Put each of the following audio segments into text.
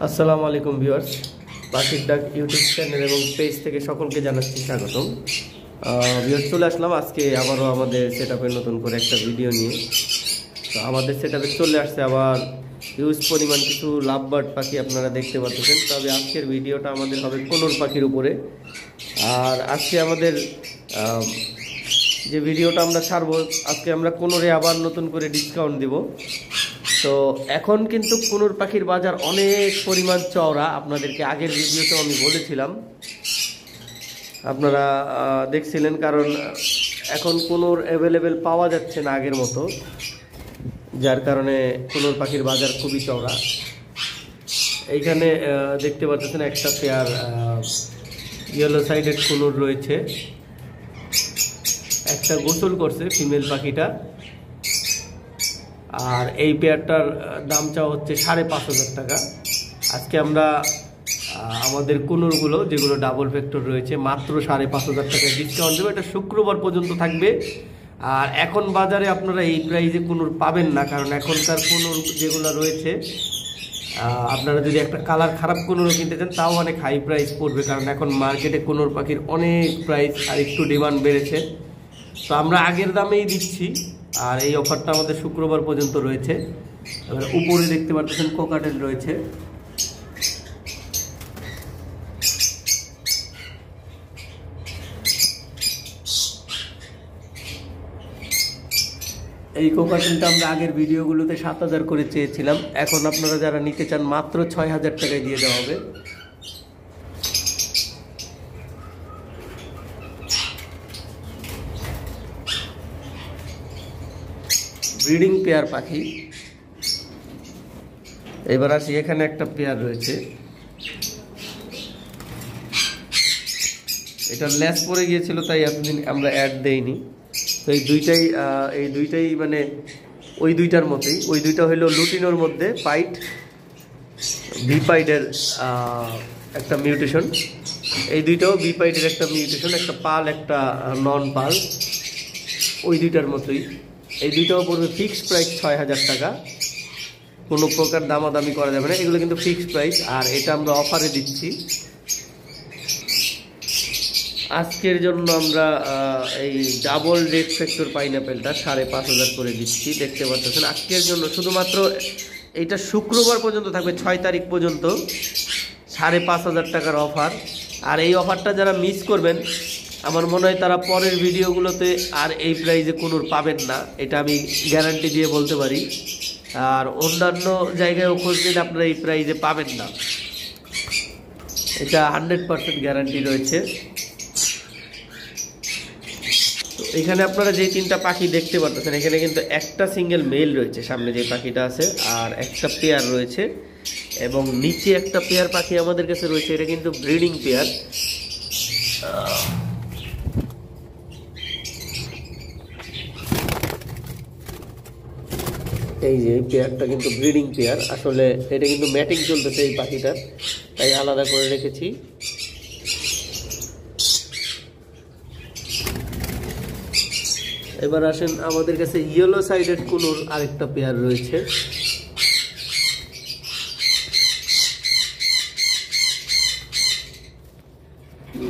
আসসালামু আলাইকুম ভিউয়ার্স, পাখির ডাক ইউটিউব চ্যানেল এবং পেজ থেকে সকলকে জানাচ্ছি স্বাগতম। ভিউয়ার্স, চলে আসলাম আজকে আবারও আমাদের সেটআপের নতুন করে একটা ভিডিও নিয়ে। তো আমাদের সেটআপে চলে আসছে আবার হিউজ পরিমাণ কিছু লাভবার্ড পাখি আপনারা দেখতে পাচ্ছেন। তবে আজকের ভিডিওটা আমাদের হবে কোনোর পাখির উপরে। আর আজকে আমাদের যে ভিডিওটা আমরা ছাড়বো, আজকে আমরা কোনোরে আবার নতুন করে ডিসকাউন্ট দিব। তো এখন কিন্তু কোনোর পাখির বাজার অনেক পরিমাণ চওড়া, আপনাদেরকে আগের ভিডিওতে আমি বলেছিলাম, আপনারা দেখছিলেন। কারণ এখন কোনোর অ্যাভেলেবেল পাওয়া যাচ্ছে না আগের মতো, যার কারণে কোনোর পাখির বাজার খুবই চওড়া। এইখানে দেখতে পাচ্ছেন একটা পেয়ার ইয়েলো সাইডেড কোনোর রয়েছে, একটা গোসল করছে ফিমেল পাখিটা। আর এই পেয়ারটার দাম চাওয়া হচ্ছে 5,500 টাকা। আজকে আমরা আমাদের কোনোরগুলো যেগুলো ডাবল ফ্যাক্টর রয়েছে মাত্র 5,500 টাকায় ডিসকাউন্ট দেবো। এটা শুক্রবার পর্যন্ত থাকবে। আর এখন বাজারে আপনারা এই প্রাইসে কোনোর পাবেন না, কারণ এখনকার কোনোর যেগুলো রয়েছে, আপনারা যদি একটা কালার খারাপ কোনোরও কিনতে চান তাও অনেক হাই প্রাইস পড়বে, কারণ এখন মার্কেটে কোনোর পাখির অনেক প্রাইস আর একটু ডিমান্ড বেড়েছে। তো আমরা আগের দামেই দিচ্ছি, আর এই অফারটা আমাদের শুক্রবার পর্যন্ত রয়েছে। এবার উপরে দেখতে পাচ্ছেন কোকাটেল রয়েছে। এই কোকাটেলটা আমরা আগের ভিডিওগুলোতে 7,000 করে চেয়েছিলাম, এখন আপনারা যারা নিতে চান মাত্র 6,000 টাকায় দিয়ে দেওয়া হবে। ব্রিডিং পেয়ার পাখি। এবার আসি, এখানে একটা পেয়ার রয়েছে, এটা ল্যাস পরে গিয়েছিল তাই এতদিন আমরা অ্যাড দেইনি। তো এই দুইটাই মানে ওই দুইটার মতোই। ওই দুইটা হলো লুটিনোর মধ্যে পাইট, বিপাইডের একটা মিউটেশন। এই দুইটাও বিপাইডের একটা মিউটেশন, একটা পাল একটা নন পাল, ওই দুইটার মতোই। এই দুইটাও পড়বে ফিক্সড প্রাইস 6,000 টাকা, কোনো প্রকার দামাদামি করা যাবে না, এগুলো কিন্তু ফিক্সড প্রাইস। আর এটা আমরা অফারে দিচ্ছি আজকের জন্য। আমরা এই ডাবল রেড ফ্যাক্টর পাইনাপেলটা 5,500 করে দিচ্ছি, দেখতে পাচ্ছেন। আজকের জন্য শুধুমাত্র এইটা শুক্রবার পর্যন্ত থাকবে, 6 তারিখ পর্যন্ত 5,500 টাকার অফার। আর এই অফারটা যারা মিস করবেন, আমার মনে হয় তারা পরের ভিডিওগুলোতে আর এই প্রাইসে কোনোর পাবেন না, এটা আমি গ্যারান্টি দিয়ে বলতে পারি। আর অন্যান্য জায়গায়ও খোঁজ নিলে আপনারা এই প্রাইসে পাবেন না, এটা 100% গ্যারান্টি রয়েছে। তো এখানে আপনারা যে 3টা পাখি দেখতে পাচ্ছেন, এখানে কিন্তু একটা সিঙ্গেল মেল রয়েছে, সামনে যে পাখিটা আছে, আর একটা পেয়ার রয়েছে, এবং নিচে একটা পেয়ার পাখি আমাদের কাছে রয়েছে, এটা কিন্তু ব্রিডিং পেয়ার। এই যে পেয়ারটা কিন্তু ব্রিডিং পেয়ার, আসলে এটা কিন্তু ম্যাটিং চলতেছে এই পাখিটার, তাই আলাদা করে রেখেছি। এবার আসেন, আমাদের কাছে ইয়েলো সাইডেড কোনোর আরেকটা পেয়ার রয়েছে।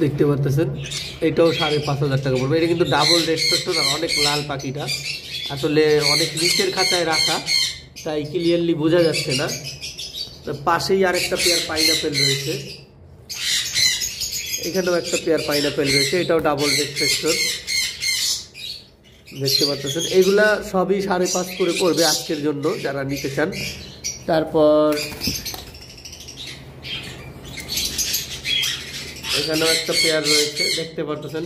দেখতে পাচ্ছেন, এটাও 5,500 টাকা পড়বে। এটা কিন্তু ডাবল রেড ফ্যাক্টর, অনেক লাল পাখিটা, আসলে অনেক নিচের খাঁচায় রাখা, তাই ক্লিয়ারলি বোঝা যাচ্ছে না। পাশেই আরেকটা পেয়ার পাইনাপেল রয়েছে, এখানেও একটা পেয়ার পাইনাপেল রয়েছে, এটাও ডাবল রেড ফ্যাক্টর, দেখতে পাচ্ছেন। এগুলা সবই 5,500 করে পড়বে আজকের জন্য যারা নিতে চান। তারপর এখানেও একটা পেয়ার রয়েছে, দেখতে পাচ্ছেন।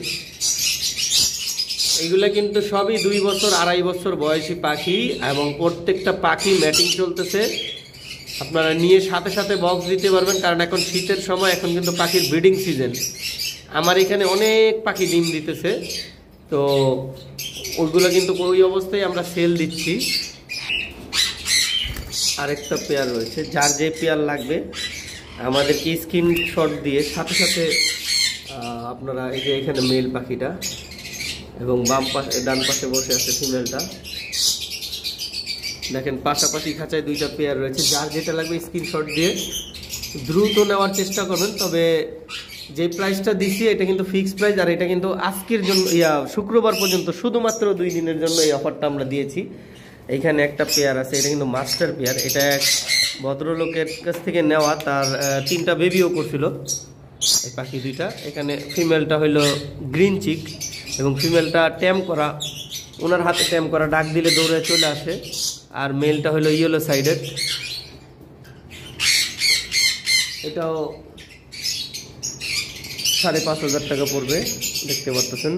এগুলা কিন্তু সবই 2 বছর 2.5 বছর বয়সী পাখি, এবং প্রত্যেকটা পাখি ম্যাটিং চলতেছে। আপনারা নিয়ে সাথে সাথে বক্স দিতে পারবেন, কারণ এখন শীতের সময়, এখন কিন্তু পাখির ব্রিডিং সিজন। আমার এখানে অনেক পাখি ডিম দিতেছে, তো ওইগুলো কিন্তু ওই অবস্থায় আমরা সেল দিচ্ছি। আরেকটা পেয়ার রয়েছে, যার যে পেয়ার লাগবে আমাদেরকে স্ক্রিনশট দিয়ে সাথে সাথে আপনারা, এই যে এখানে মেল পাখিটা এবং বাম পাশে ডান পাশে বসে আছে ফিমেলটা, দেখেন পাশাপাশি খাঁচায় দুইটা পেয়ার রয়েছে। যার যেটা লাগবে স্ক্রিনশট দিয়ে দ্রুত নেওয়ার চেষ্টা করবেন। তবে যে প্রাইসটা দিছি এটা কিন্তু ফিক্সড প্রাইস, আর এটা কিন্তু আজকের জন্য শুক্রবার পর্যন্ত শুধুমাত্র 2 দিনের জন্য এই অফারটা আমরা দিয়েছি। এইখানে একটা পেয়ার আছে, এটা কিন্তু মাস্টার পেয়ার, এটা এক ভদ্রলোকের কাছ থেকে নেওয়া, তার 3টা বেবিও করছিল এই পাখি দুইটা। এখানে ফিমেলটা হইলো গ্রিন চিক এবং ফিমেলটা ট্যাম করা, ওনার হাতে ট্যাম করা, ডাক দিলে দৌড়ে চলে আসে। আর মেলটা হলো ইয়েলো সাইডেড, এটাও 5,500 টাকা পড়বে, দেখতে পাচ্ছেন।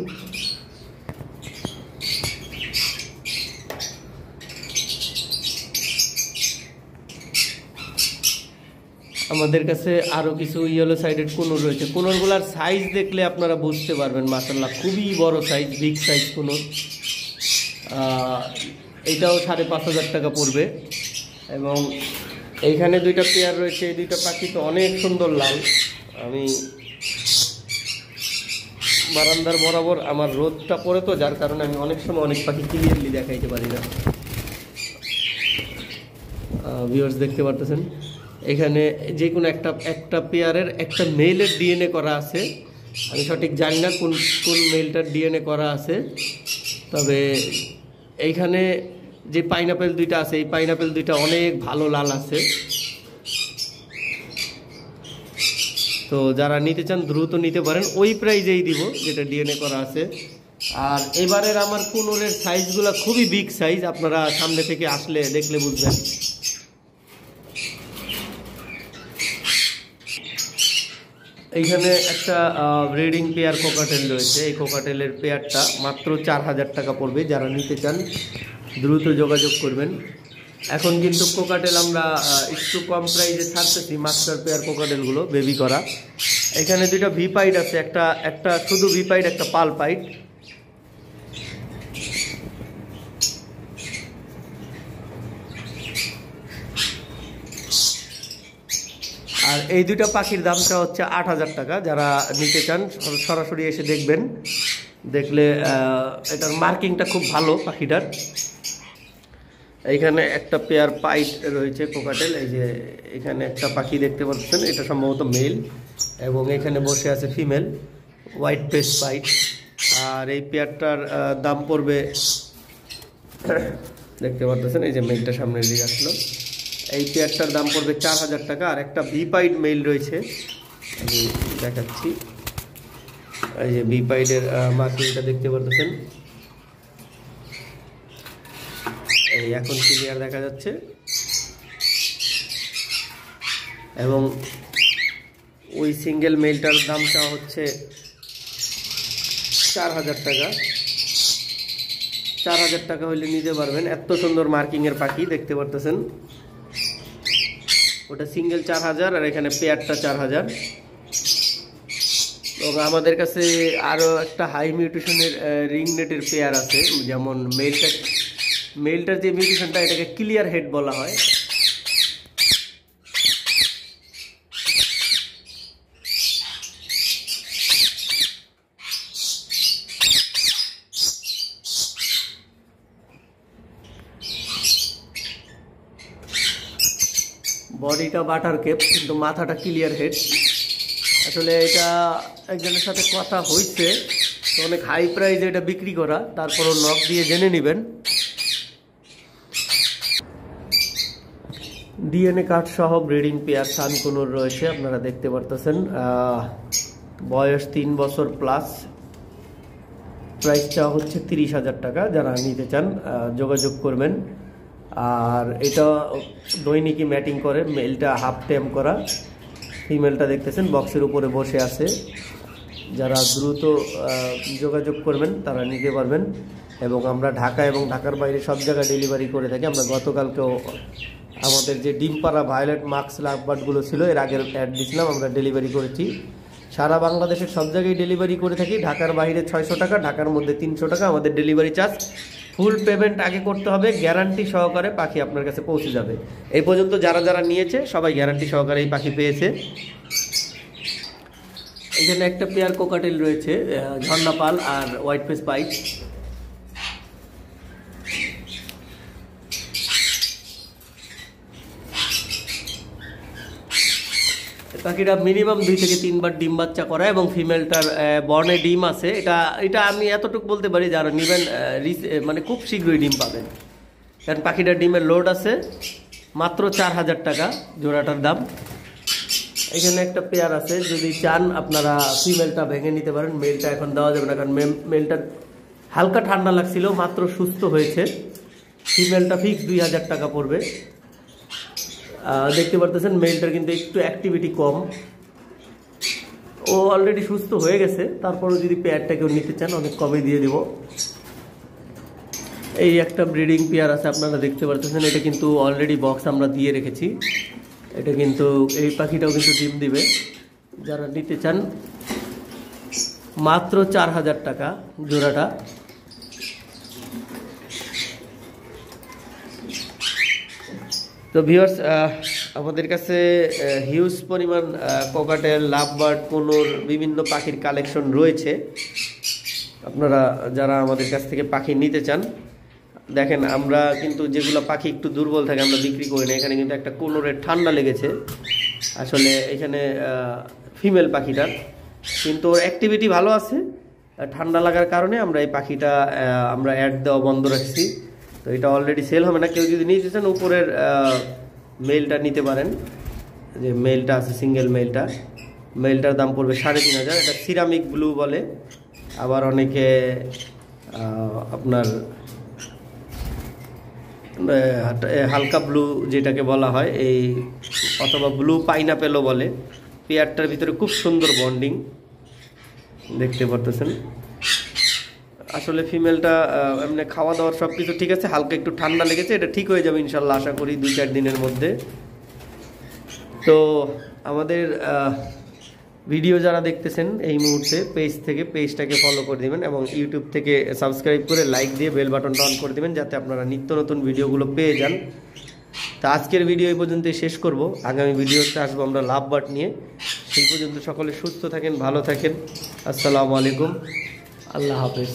আমাদের কাছে আরো কিছু ইয়েলো সাইডেড কুনুর রয়েছে। কুনুরগুলার সাইজ দেখলে আপনারা বুঝতে পারবেন, মাশাআল্লাহ খুবই বড় সাইজ, বিগ সাইজ কুনুর। এটাও 5,500 টাকা পড়বে। এবং এইখানে 2টা পেয়ার রয়েছে, এই 2টা পাখি তো অনেক সুন্দর লাল। আমি বারান্দার বরাবর আমার রোদটা পড়ে তো, যার কারণে আমি অনেক সময় অনেক পাখি ক্লিয়ারলি দেখাইতে পারি না। ভিউয়ার্স দেখতে পারতেছেন, এখানে যে কোনো একটা পেয়ারের একটা মেলের ডিএনএ করা আছে। আমি সঠিক জানি না কোন কোন মেলটার ডিএনএ করা আছে, তবে এইখানে যে পাইনাপেল 2টা আছে, এই পাইনাপেল 2টা অনেক ভালো লাল আছে। তো যারা নিতে চান দ্রুত নিতে পারেন, ওই প্রাইজেই দিব যেটা ডিএনএ করা আছে। আর এবারের আমার কুনুরের সাইজগুলো খুবই বিগ সাইজ, আপনারা সামনে থেকে আসলে দেখলে বুঝবেন। এইখানে একটা ব্রিডিং পেয়ার কোকাটেল রয়েছে, এই কোকাটেলের পেয়ারটা মাত্র 4,000 টাকা পড়বে। যারা নিতে চান দ্রুত যোগাযোগ করবেন। এখন কিন্তু কোকাটেল আমরা একটু কম প্রাইসে ছাড়তেছি, মাস্টার পেয়ার কোকাটেলগুলো বেবি করা। এখানে 2টা ভিপাইড আছে, একটা শুধু ভিপাইড, একটা পাল পাইড। আর এই 2টা পাখির দামটা হচ্ছে 8,000 টাকা। যারা নিতে চান সরাসরি এসে দেখবেন, দেখলে এটার মার্কিংটা খুব ভালো পাখিটার। এইখানে একটা পেয়ার পাইট রয়েছে কোকাটেল, এই যে এখানে একটা পাখি দেখতে পাচ্ছেন, এটা সম্ভবত মেল, এবং এখানে বসে আছে ফিমেল হোয়াইট পেস পাইট। আর এই পেয়ারটার দাম পড়বে, দেখতে পাচ্ছেন এই যে মেলটা সামনে দিয়ে আসলো, এই পেয়ারটার দাম পড়বে 4,000 টাকা। আর একটা ভিপাইড মেল রয়েছে, আমি দেখাচ্ছি, এই যে ভিপাইডের মার্কিংটা দেখতে পাচ্ছেন, এই এখন ক্লিয়ার দেখা যাচ্ছে। এবং ওই সিঙ্গেল মেলটার দামটা হচ্ছে 4,000 টাকা। 4,000 টাকা হলে নিতে পারবেন, এত সুন্দর মার্কিংয়ের পাখি দেখতে পারতেছেন। ওটা সিঙ্গেল 4,000 আর এখানে পেয়ারটা 4,000। তো আমাদের কাছে আরও একটা হাই মিউটেশনের রিং নেটের পেয়ার আছে, যেমন মেলটার যে মিউটেশনটা, এটাকে ক্লিয়ার হেড বলা হয়। বডিটা বাটার কেপ, কিন্তু মাথাটা ক্লিয়ার হেড। আসলে এটা একজনের সাথে কথা হয়েছে, তো অনেক হাই প্রাইসে এটা বিক্রি করা, তারপরও নক দিয়ে জেনে নেবেন। ডিএনএ কার্ড সহ ব্রিডিং পেয়ার সানকুনুর রয়েছে, আপনারা দেখতে পারতেছেন। বয়স 3 বছর প্লাস, প্রাইসটা হচ্ছে 30,000 টাকা। যারা নিতে চান যোগাযোগ করবেন। আর এটা দৈনিকই ম্যাটিং করে, মেলটা হাফ টেম করা, ফিমেলটা দেখতেছেন বক্সের উপরে বসে আছে। যারা দ্রুত যোগাযোগ করবেন তারা নিতে পারবেন। এবং আমরা ঢাকা এবং ঢাকার বাইরে সব জায়গায় ডেলিভারি করে থাকি। আমরা গতকালকেও আমাদের যে ডিমপাড়া ভায়োলেট মার্কস লাভবার্ডগুলো ছিল, এর আগের অ্যাড দিয়েছিলাম, আমরা ডেলিভারি করেছি। সারা বাংলাদেশের সব জায়গায় ডেলিভারি করে থাকি। ঢাকার বাইরে 600 টাকা, ঢাকার মধ্যে 300 টাকা আমাদের ডেলিভারি চার্জ। ফুল পেমেন্ট আগে করতে হবে, গ্যারান্টি সহকারে পাখি আপনার কাছে পৌঁছে যাবে। এই পর্যন্ত যারা যারা নিয়েছে সবাই গ্যারান্টি সহকারে এই পাখি পেয়েছে। এখানে একটা পেয়ার কোকাটেল রয়েছে, ঝর্ণা পাল আর হোয়াইট ফেস পাইট। পাখিটা মিনিমাম 2 থেকে 3 বার ডিম বাচ্চা করে এবং ফিমেলটার বর্ণে ডিম আছে। এটা আমি এতটুকু বলতে পারি, যারা নেবেন মানে খুব শীঘ্রই ডিম পাবেন, কারণ পাখিটার ডিমের লোড আছে। মাত্র 4000 টাকা জোড়াটার দাম। এখানে একটা পেয়ার আছে, যদি চান আপনারা ফিমেলটা ভেঙে নিতে পারেন, মেলটা এখন দেওয়া যাবে না, কারণ মেলটা হালকা ঠান্ডা লাগছিল, মাত্র সুস্থ হয়েছে। ফিমেলটা ফিক্স 2000 টাকা পড়বে। দেখতে পারতেছেন মেলটার কিন্তু একটু অ্যাক্টিভিটি কম, ও অলরেডি সুস্থ হয়ে গেছে। তারপরে যদি পেয়ারটা কেউ নিতে চান অনেক কমে দিয়ে দেব। এই একটা ব্রিডিং পেয়ার আছে, আপনারা দেখতে পারতেছেন, এটা কিন্তু অলরেডি বক্স আমরা দিয়ে রেখেছি। এটা কিন্তু এই পাখিটাও কিন্তু ডিম দিবে। যারা নিতে চান মাত্র 4000 টাকা জোড়াটা। তো ভিউয়ার্স, আমাদের কাছে হিউজ পরিমাণ ককাটেল, লাভবার্ড, কোনোর বিভিন্ন পাখির কালেকশন রয়েছে। আপনারা যারা আমাদের কাছ থেকে পাখি নিতে চান, দেখেন আমরা কিন্তু যেগুলো পাখি একটু দুর্বল থাকে আমরা বিক্রি করি না। এখানে কিন্তু একটা কোনোরের ঠান্ডা লেগেছে আসলে, এখানে ফিমেল পাখিটার কিন্তু ওর অ্যাক্টিভিটি ভালো আছে। ঠান্ডা লাগার কারণে আমরা এই পাখিটা আমরা অ্যাড দেওয়া বন্ধ রাখছি। তো এটা অলরেডি সেল হবে না। কেউ যদি নিতে চান উপরের মেলটা নিতে পারেন, যে মেলটা আছে সিঙ্গেল মেলটার দাম পড়বে 3500। এটা সিরামিক ব্লু বলে, আবার অনেকে আপনার হালকা ব্লু যেটাকে বলা হয় এই, অথবা ব্লু পাইনাপেলও বলে। পেয়ারটার ভিতরে খুব সুন্দর বন্ডিং দেখতে পারতেছেন। আসলে ফিমেলটা এমনি খাওয়া দাওয়ার সব কিছু ঠিক আছে, হালকা একটু ঠান্ডা লেগেছে, এটা ঠিক হয়ে যাবে ইনশাল্লাহ, আশা করি 2-4 দিনের মধ্যে। তো আমাদের ভিডিও যারা দেখতেছেন এই মুহূর্তে পেজ থেকে, পেজটাকে ফলো করে দিবেন এবং ইউটিউব থেকে সাবস্ক্রাইব করে লাইক দিয়ে বেল বাটনটা অন করে দিবেন, যাতে আপনারা নিত্য নতুন ভিডিওগুলো পেয়ে যান। তো আজকের ভিডিও এই পর্যন্তই শেষ করব। আগামী ভিডিওতে আসবো আমরা লাভবার্ড নিয়ে। সেই পর্যন্ত সকলে সুস্থ থাকেন, ভালো থাকেন। আসসালামু আলাইকুম, আল্লাহ হাফেজ।